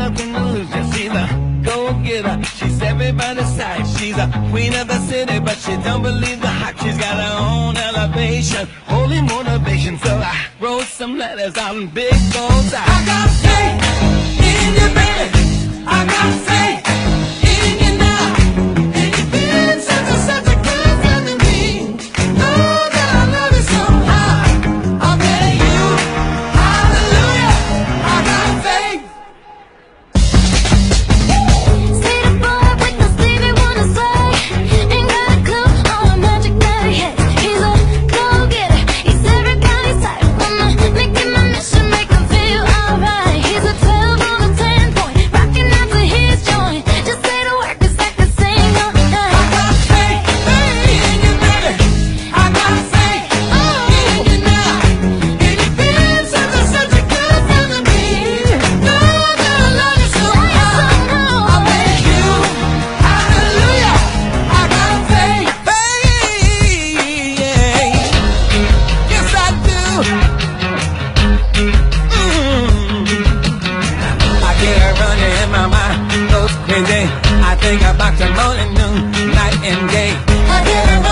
nothing to lose. Just she's a go-getter. She's everybody's type. She's a queen of the city, but she don't believe the hype. She's got her own elevation, holy motivation. So I wrote some letters on big goals. I got faith in you, baby. I got faith in you now. And you've been such a good friend to me. Know that I love you so hard. I'll bet you, hallelujah, I got faith. City boy with no sleep, he wanna sway. Ain't got a clue on the magic that he has. He's a go-getter, he's everybody's type. Wanna make it my mission, make him feel alright. He's a 12 on a 10 point, rocking out to his joint. Just say the word 'cause I can sing all night. I got faith in you, baby. I got faith in you now. And you've been such a good friend to me. Know that I love you so hard. I'll bet you, hallelujah, I got faith. Hey, yes I do. I get her running in my mind, goes crazy. I think about you morning, noon, night and day. I get her running